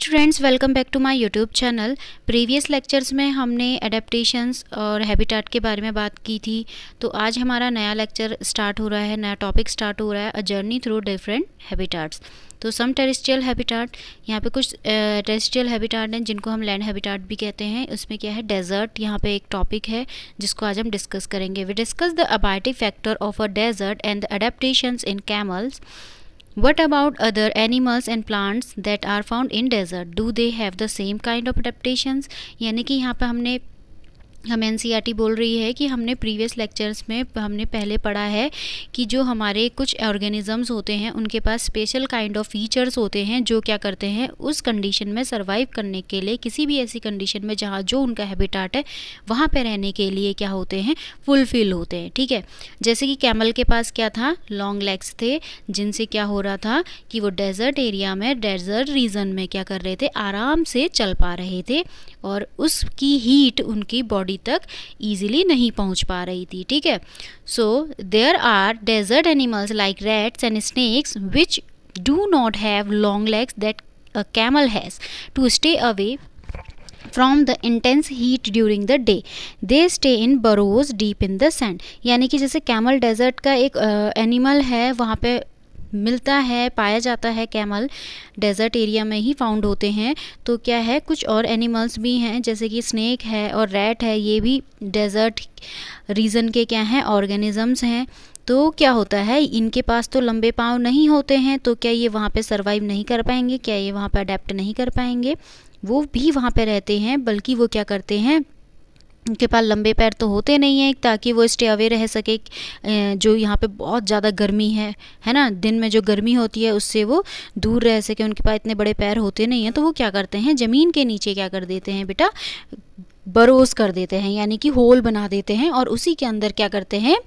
Students, welcome back to my YouTube channel. Previous lectures में हमने adaptations और habitat के बारे में बात की थी। तो आज हमारा नया लेक्चर स्टार्ट हो रहा है, नया टॉपिक स्टार्ट हो रहा है, a journey through different habitats. तो सम टेरेस्ट्रियल हैबिटेट, यहाँ पे कुछ टेरेस्ट्रियल हैबिटेट हैं जिनको हम लैंड हैबिटेट भी कहते हैं। उसमें क्या है, डेजर्ट यहाँ पे एक टॉपिक है जिसको आज हम डिस्कस करेंगे। We discuss the abiotic factor of a desert and the adaptations in camels. What about other animals and plants that are found in desert? Do they have the same kind of adaptations? यानी कि यहाँ पे हम NCERT बोल रही है कि हमने प्रीवियस लेक्चर्स में हमने पहले पढ़ा है कि जो हमारे कुछ ऑर्गेनिजम्स होते हैं उनके पास स्पेशल काइंड ऑफ फीचर्स होते हैं जो क्या करते हैं, उस कंडीशन में सर्वाइव करने के लिए, किसी भी ऐसी कंडीशन में जहाँ जो उनका हैबिटेट है वहाँ पे रहने के लिए क्या होते हैं, फुलफिल होते हैं। ठीक है, जैसे कि कैमल के पास क्या था, लॉन्ग लेग्स थे, जिनसे क्या हो रहा था कि वो डेजर्ट एरिया में, डेजर्ट रीजन में क्या कर रहे थे, आराम से चल पा रहे थे और उसकी हीट उनकी बॉडी तक इजीली नहीं पहुंच पा रही थी। ठीक है, so there are desert animals like rats and snakes which do not have long legs that a camel has to stay away from the intense heat during the day. They stay in burrows deep in the sand. यानी कि जैसे camel desert का एक animal है, वहाँ पे मिलता है, पाया जाता है, कैमल डेजर्ट एरिया में ही फाउंड होते हैं। तो क्या है, कुछ और एनिमल्स भी हैं जैसे कि स्नेक है और रैट है, ये भी डेजर्ट रीजन के क्या हैं, ऑर्गेनिजम्स हैं। तो क्या होता है, इनके पास तो लंबे पाँव नहीं होते हैं, तो क्या ये वहाँ पे सरवाइव नहीं कर पाएंगे, क्या ये वहाँ पे अडेप्ट नहीं कर पाएंगे? वो भी वहाँ पे रहते हैं, बल्कि वो क्या करते हैं, उनके पास लंबे पैर तो होते नहीं हैं ताकि वो स्टे अवे रह सके। जो यहाँ पे बहुत ज़्यादा गर्मी है ना, दिन में जो गर्मी होती है उससे वो दूर रह सके, उनके पास इतने बड़े पैर होते नहीं हैं। तो वो क्या करते हैं, ज़मीन के नीचे क्या कर देते हैं बेटा, बरोज कर देते हैं, यानी कि होल बना देते हैं और उसी के अंदर क्या करते हैं,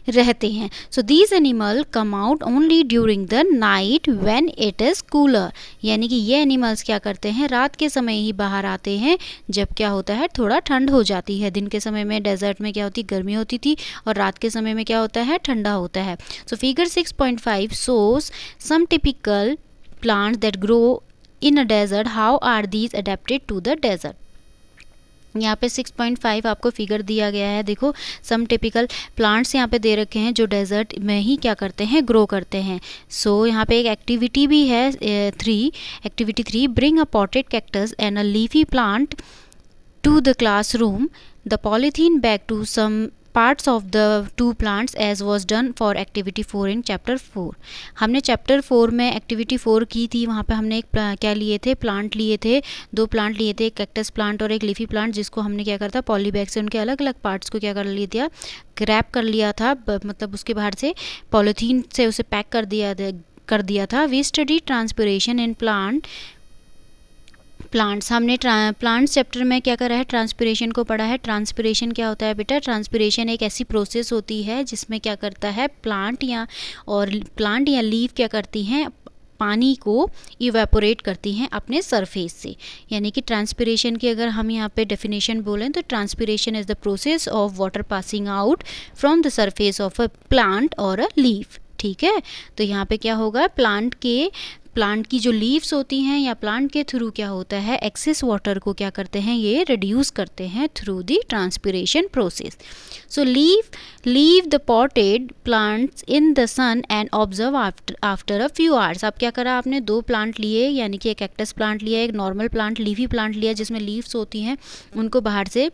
रहते हैं. So these animal come out only during the night when it is cooler. यानी कि ये एनिमल्स क्या करते हैं, रात के समय ही बाहर आते हैं जब क्या होता है, थोड़ा ठंड हो जाती है. दिन के समय में डेजर्ट में क्या होती, गर्मी होती थी, और रात के समय में क्या होता है, ठंडा होता है. So figure 6.5 shows some typical plants that grow in a desert. How are these adapted to the desert? यहाँ पे 6.5 आपको फिगर दिया गया है. देखो, सम टिपिकल प्लांट्स यहाँ पे दे रखे हैं जो डेजर्ट में ही क्या करते हैं, ग्रो करते हैं. सो यहाँ पे एक एक्टिविटी भी है, activity 3, bring a potted cactus and a leafy plant to the classroom. The polythene bag to some parts of the two plants as was done for activity 4 in chapter 4. हमने chapter 4 में activity 4 की थी. वहाँ पे हमने एक क्या लिए थे, प्लांट लिए थे, 2 प्लांट लिए थे, एक कैक्टस प्लांट और एक लीफी प्लांट, जिसको हमने क्या करता, पॉली बैग से उनके अलग अलग पार्ट्स को क्या कर लिया, ग्रैप कर लिया था, मतलब उसके बाहर से पॉलीथीन से उसे पैक कर दिया था. We study transpiration in plants. हमने प्लांट्स चैप्टर में क्या करा है, ट्रांसपिरेशन को पढ़ा है. ट्रांसपिरेशन क्या होता है बेटा, ट्रांसपिरेशन एक ऐसी प्रोसेस होती है जिसमें क्या करता है, प्लांट या लीफ क्या करती हैं, पानी को इवेपोरेट करती हैं अपने सरफेस से. यानी कि ट्रांसपिरेशन की अगर हम यहाँ पे डेफिनेशन बोलें तो transpiration is the process of water passing out from the surface of a plant और अ लीफ. ठीक है, तो यहाँ पे क्या होगा, प्लांट की जो लीव्स होती हैं या प्लांट के थ्रू क्या होता है, एक्सेस वाटर को क्या करते हैं, ये रिड्यूस करते हैं through the transpiration process. So leave the potted plants in the sun and observe after a few hours. अब क्या करा आपने, 2 प्लांट लिए, यानी कि एक कैक्टस प्लांट लिया, एक नॉर्मल प्लांट, लीफी प्लांट लिया जिसमें लीव्स होती हैं, उनको बाहर से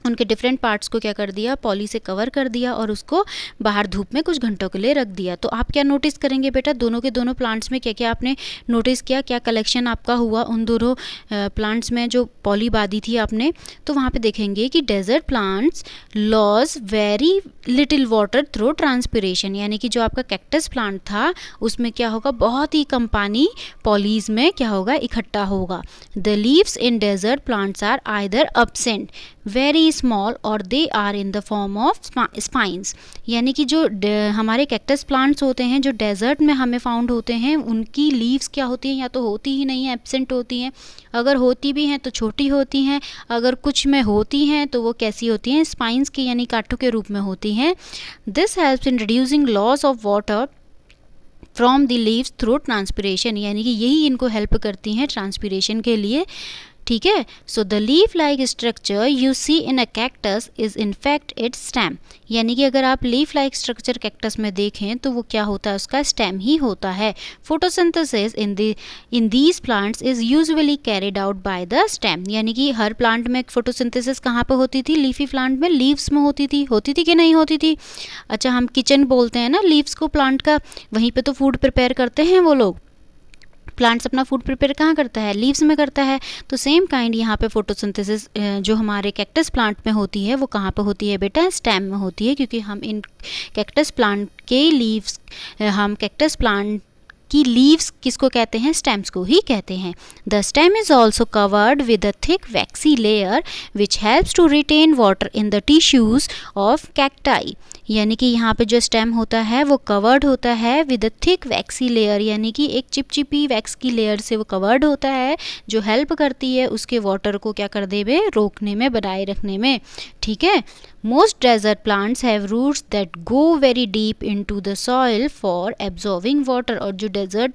उनके डिफरेंट पार्ट्स को क्या कर दिया, पॉली से कवर कर दिया और उसको बाहर धूप में कुछ घंटों के लिए रख दिया. तो आप क्या नोटिस करेंगे बेटा, दोनों के दोनों प्लांट्स में क्या क्या आपने नोटिस किया, क्या कलेक्शन आपका हुआ उन दोनों प्लांट्स में जो पॉली बांधी थी आपने. तो वहाँ पे देखेंगे कि desert plants loss very little water through transpiration. यानी कि जो आपका कैक्टस प्लांट था उसमें क्या होगा, बहुत ही कम पानी पॉलीज में क्या होगा, इकट्ठा होगा. The leaves in desert plants are either absent, very small, और they are in the form of spines. यानी कि जो हमारे कैक्टस प्लांट्स होते हैं जो डेजर्ट में हमें फाउंड होते हैं, उनकी लीव्स क्या होती हैं, या तो होती ही नहीं है, एब्सेंट होती हैं, अगर होती भी हैं तो छोटी होती हैं, अगर कुछ में होती हैं तो वो कैसी होती हैं, स्पाइंस की, यानी कांटों के रूप में होती हैं. This helps in reducing loss of water from the leaves through transpiration, यानी कि यही इनको हेल्प करती हैं ट्रांसपिरेशन के लिए, ठीक है। So the leaf like structure you see in a cactus is in fact its stem, यानी कि अगर आप लीफ लाइक स्ट्रक्चर कैक्टस में देखें तो वो क्या होता है, उसका स्टेम ही होता है। Photosynthesis in these plants is usually carried out by the stem, यानी कि हर प्लांट में फोटोसिंथेसिस कहाँ पे होती थी, लीफी प्लांट में लीव्स में होती थी कि नहीं होती थी। अच्छा, हम किचन बोलते हैं ना लीव्स को प्लांट का, वहीं पे तो फूड प्रिपेयर करते हैं वो लोग। प्लांट्स अपना फूड प्रिपेयर कहाँ करता है, लीव्स में करता है। तो सेम काइंड यहाँ पे फोटोसिंथेसिस जो हमारे कैक्टस प्लांट में होती है वो कहाँ पे होती है बेटा, स्टेम में होती है, क्योंकि हम इन कैक्टस प्लांट के लीव्स, हम कैक्टस प्लांट की लीव्स किसको कहते हैं, स्टेम्स को ही कहते हैं। The stem is also covered with a thick waxy layer which helps to retain water in the tissues of cacti, यानी कि यहाँ पे जो स्टेम होता है वो कवर्ड होता है with a thick waxy layer, यानी कि एक चिपचिपी वैक्स की लेयर से वो कवर्ड होता है, जो हेल्प करती है उसके वाटर को क्या कर देवे, रोकने में, बनाए रखने में, ठीक है। Most desert plants have roots that go very deep into the soil for absorbing water, और जो डेजर्ट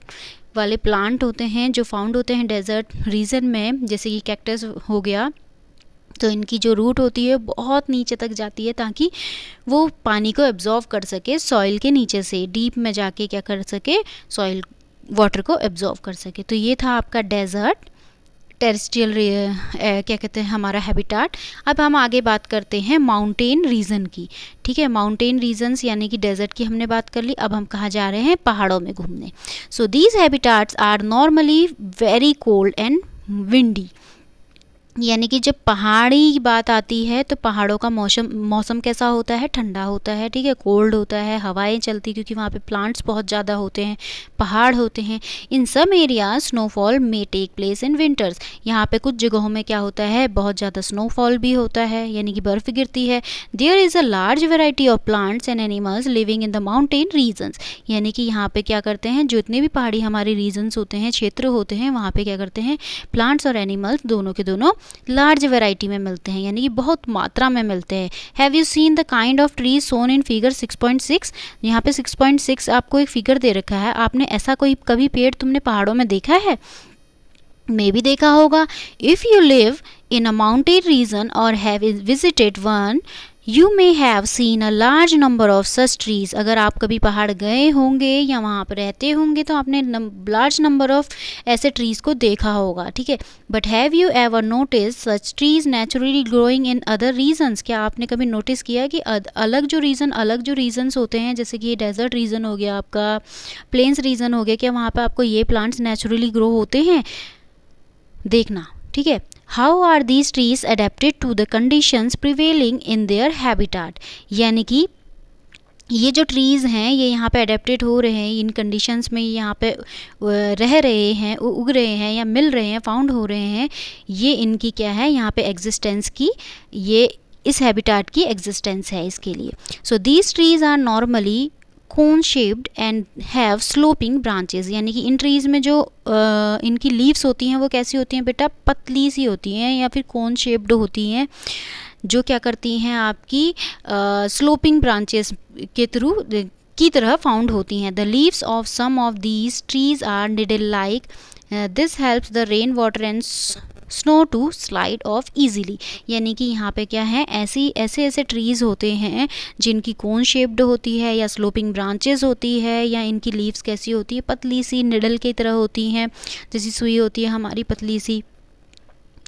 वाले प्लांट होते हैं जो फाउंड होते हैं डेजर्ट रीजन में, जैसे कि कैक्टस हो गया, तो इनकी जो रूट होती है बहुत नीचे तक जाती है ताकि वो पानी को एब्जॉर्व कर सके, सॉइल के नीचे से डीप में जाके क्या कर सके, सॉइल वाटर को एब्जॉर्व कर सके। तो ये था आपका डेजर्ट टेरेस्ट्रियल क्या कहते हैं हमारा हैबिटाट। अब हम आगे बात करते हैं माउंटेन रीजन की, ठीक है। माउंटेन रीजन्स यानी कि डेजर्ट की हमने बात कर ली, अब हम कहाँ जा रहे हैं, पहाड़ों में घूमने। So these habitats are normally very cold and windy, यानी कि जब पहाड़ी की बात आती है तो पहाड़ों का मौसम कैसा होता है, ठंडा होता है, ठीक है, कोल्ड होता है, हवाएं चलती, क्योंकि वहाँ पे प्लांट्स बहुत ज़्यादा होते हैं, पहाड़ होते हैं। In some areas snowfall may take place in winters, यहाँ पे कुछ जगहों में क्या होता है, बहुत ज़्यादा स्नोफॉल भी होता है, यानी कि बर्फ़ गिरती है। There is a large variety of plants and animals living in the mountain regions, यानी कि यहाँ पे क्या करते हैं, जितने भी पहाड़ी हमारे रीजन्स होते हैं, क्षेत्र होते हैं, वहाँ पे क्या करते हैं, प्लांट्स और एनिमल्स दोनों के दोनों लार्ज वैरायटी में मिलते हैं, यानी कि बहुत मात्रा में मिलते हैं। Have you seen the kind of trees shown in figure 6.6, यहाँ पे 6.6 आपको एक फिगर दे रखा है, आपने ऐसा कोई कभी पेड़ तुमने पहाड़ों में देखा है, मे भी देखा होगा। If you live in a mountain region और have visited one you may have seen a large number of such trees, अगर आप कभी पहाड़ गए होंगे या वहाँ पर रहते होंगे तो आपने लार्ज नंबर ऑफ ऐसे ट्रीज़ को देखा होगा, ठीक है। But have you ever notice such trees naturally growing in other regions, क्या आपने कभी नोटिस किया कि अलग जो रीजन्स होते हैं, जैसे कि ये डेजर्ट रीजन हो गया आपका, प्लेन्स रीजन हो गया, क्या वहाँ पर आपको ये प्लांट्स नेचुरली ग्रो होते हैं, देखना, ठीक है। How are these trees adapted to the conditions prevailing in their habitat, यानी कि ये जो ट्रीज़ हैं ये यहाँ पे अडेप्टेड हो रहे हैं, इन कंडीशंस में यहाँ पे रह रहे हैं, उग रहे हैं या मिल रहे हैं, फाउंड हो रहे हैं, ये इनकी क्या है यहाँ पे एग्जिस्टेंस की, ये इस हैबिटाट की एग्जिस्टेंस है इसके लिए। So these trees are normally cone shaped and have sloping branches, यानी कि इन ट्रीज़ में जो इनकी लीव्स होती हैं वो कैसी होती हैं बेटा, पतली सी होती हैं या फिर कोन शेप्ड होती हैं, जो क्या करती हैं आपकी स्लोपिंग ब्रांचेस के थ्रू की तरह फाउंड होती हैं। The leaves of some of these trees are needle like, this helps the rain water and snow to slide off easily, यानी कि यहाँ पे क्या है, ऐसे ट्रीज़ होते हैं जिनकी कोन शेप्ड होती है या स्लोपिंग ब्रांचेस होती है, या इनकी लीव्स कैसी होती है, पतली सी निडल की तरह होती हैं, जैसी सुई होती है हमारी पतली सी।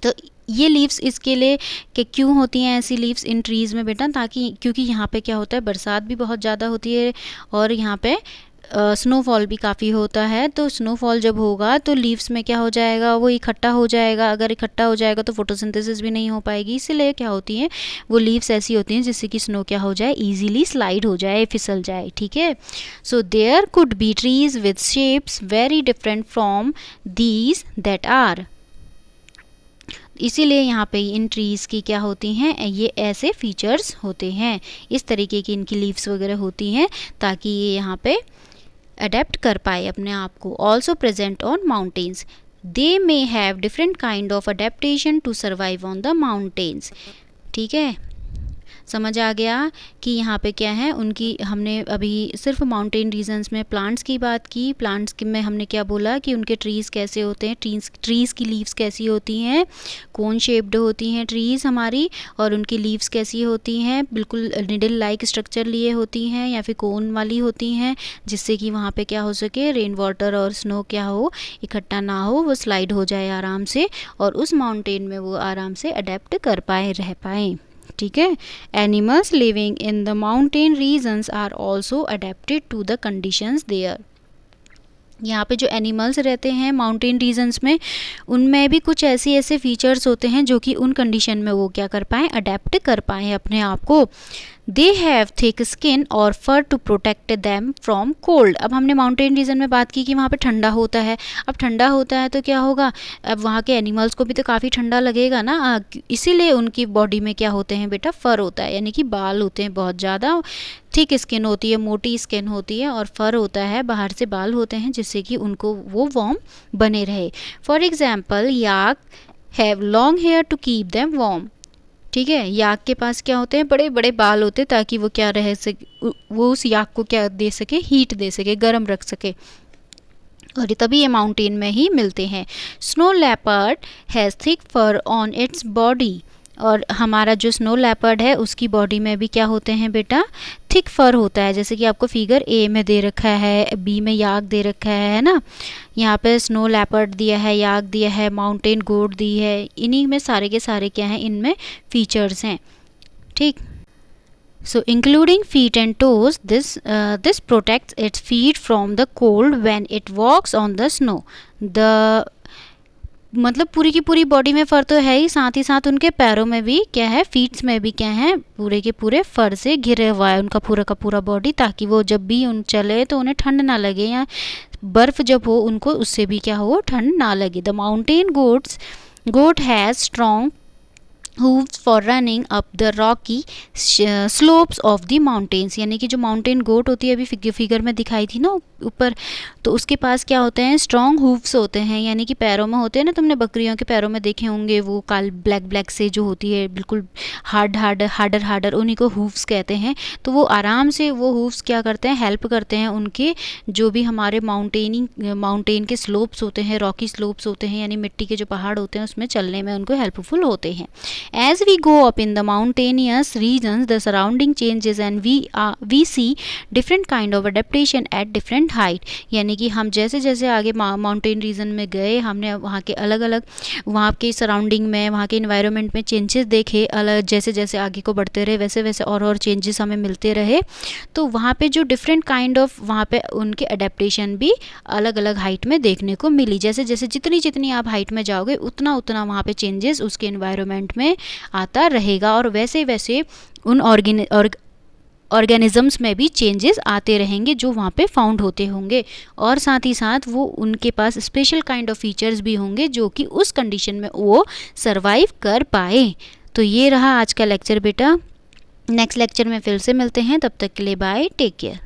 तो ये लीव्स इसके लिए कि क्यों होती हैं ऐसी लीव्स इन ट्रीज़ में बेटा, ताकि क्योंकि यहाँ पे क्या होता है, बरसात भी बहुत ज़्यादा होती है और यहाँ पे स्नोफॉल भी काफ़ी होता है। तो स्नोफॉल जब होगा तो लीव्स में क्या हो जाएगा, वो इकट्ठा हो जाएगा, अगर इकट्ठा हो जाएगा तो फोटोसिंथेसिस भी नहीं हो पाएगी, इसीलिए क्या होती हैं वो लीव्स ऐसी होती हैं जिससे कि स्नो क्या हो जाए, ईजीली स्लाइड हो जाए, फिसल जाए, ठीक है। So there could be trees with shapes very different from these that are, इसीलिए यहाँ पे इन ट्रीज़ की क्या होती हैं, ये ऐसे फीचर्स होते हैं, इस तरीके की इनकी लीव्स वगैरह होती हैं ताकि ये यहाँ पे अडेप्ट कर पाए अपने आप को। Also present on mountains, they may have different kind of adaptation to survive on the mountains, ठीक है। समझ आ गया कि यहाँ पे क्या है उनकी, हमने अभी सिर्फ माउंटेन रीजन्स में प्लांट्स की बात की। प्लांट्स में हमने क्या बोला कि उनके ट्रीज़ कैसे होते हैं, ट्रीज़ की लीव्स कैसी होती हैं, कोन शेप्ड होती हैं ट्रीज़ हमारी, और उनकी लीव्स कैसी होती हैं, बिल्कुल निडल लाइक स्ट्रक्चर लिए होती हैं या फिर कोन वाली होती हैं, जिससे कि वहाँ पे क्या हो सके, रेन वाटर और स्नो क्या हो, इकट्ठा ना हो, वो स्लाइड हो जाए आराम से और उस माउंटेन में वो आराम से अडेप्ट कर पाए, रह पाएँ। ठीक है। Animals living in the mountain regions are also adapted to the conditions there. यहाँ पे जो एनिमल्स रहते हैं माउंटेन रीजन्स में, उनमें भी कुछ ऐसे फीचर्स होते हैं जो कि उन कंडीशन में वो क्या कर पाएँ, अडेप्ट कर पाएँ अपने आप को। दे हैव थिक स्किन और fur to protect them from cold. अब हमने माउंटेन रीजन में बात की कि वहाँ पे ठंडा होता है। अब ठंडा होता है तो क्या होगा, अब वहाँ के एनिमल्स को भी तो काफ़ी ठंडा लगेगा ना, इसीलिए उनकी बॉडी में क्या होते हैं बेटा, फर होता है, यानी कि बाल होते हैं बहुत ज़्यादा। थिक स्किन होती है, मोटी स्किन होती है, और फर होता है, बाहर से बाल होते हैं जिससे कि उनको वो वार्म बने रहे। For example yak have long hair to keep them warm. ठीक है, याक के पास क्या होते हैं, बड़े बड़े बाल होते हैं ताकि वो क्या रह सके, वो उस याक को क्या दे सके, हीट दे सके, गर्म रख सके, और तभी ये माउंटेन में ही मिलते हैं। Snow leopard has thick fur on its body. और हमारा जो स्नो लेपर्ड है उसकी बॉडी में भी क्या होते हैं बेटा, थिक फर होता है, जैसे कि आपको फिगर ए में दे रखा है, बी में याक दे रखा है ना। यहाँ पे स्नो लेपर्ड दिया है, याक दिया है, माउंटेन गोट दी है, इन्हीं में सारे के सारे क्या हैं, इनमें फीचर्स हैं। ठीक, so including feet and toes, this protects its feet from the cold when it walks on the snow. The मतलब पूरी की पूरी बॉडी में फ़र तो है ही, साथ ही साथ उनके पैरों में भी क्या है, फीट्स में भी क्या है, पूरे के पूरे फ़र से घिरे हुआ है उनका पूरा का पूरा बॉडी, ताकि वो जब भी उन चले तो उन्हें ठंड ना लगे, या बर्फ़ जब हो उनको उससे भी क्या हो, ठंड ना लगे। The mountain goat has strong hooves for running up the rocky slopes of the mountains। यानी कि जो माउंटेन गोट होती है, अभी फिगर में दिखाई थी ना ऊपर, तो उसके पास क्या होते हैं, स्ट्रॉन्ग हूव्स होते हैं, यानी कि पैरों में होते हैं ना, तुमने बकरियों के पैरों में देखे होंगे, वो ब्लैक से जो होती है, बिल्कुल हार्डर, उन्हीं को हूव्स कहते हैं। तो वो आराम से वो हूव्स क्या करते हैं, हेल्प करते हैं उनके जो भी हमारे माउंटेन के स्लोप्स होते हैं, रॉकी स्लोप्स होते हैं, यानी मिट्टी के जो पहाड़ होते हैं उसमें चलने में उनको हेल्पफुल होते हैं। As we go up in the mountainous regions, the surrounding changes and we see different kind of adaptation at different height। यानी कि हम जैसे जैसे आगे माउंटेन रीजन में गए, हमने वहाँ के अलग अलग, वहाँ के सराउंडिंग में, वहाँ के इन्वायरमेंट में चेंजेस देखे, अलग जैसे जैसे आगे को बढ़ते रहे वैसे वैसे और चेंजेस हमें मिलते रहे। तो वहाँ पे जो डिफरेंट काइंड ऑफ, वहाँ पे उनके अडेप्टेशन भी अलग अलग हाइट में देखने को मिली। जैसे जैसे जितनी आप हाइट में जाओगे उतना वहाँ पे चेंजेस उसके इन्वायरमेंट में आता रहेगा, और वैसे वैसे उन ऑर्गेनिजम्स में भी चेंजेस आते रहेंगे जो वहाँ पे फाउंड होते होंगे, और साथ ही साथ वो उनके पास स्पेशल काइंड ऑफ फीचर्स भी होंगे जो कि उस कंडीशन में वो सरवाइव कर पाए। तो ये रहा आज का लेक्चर बेटा। नेक्स्ट लेक्चर में फिर से मिलते हैं, तब तक के लिए बाय, टेक केयर।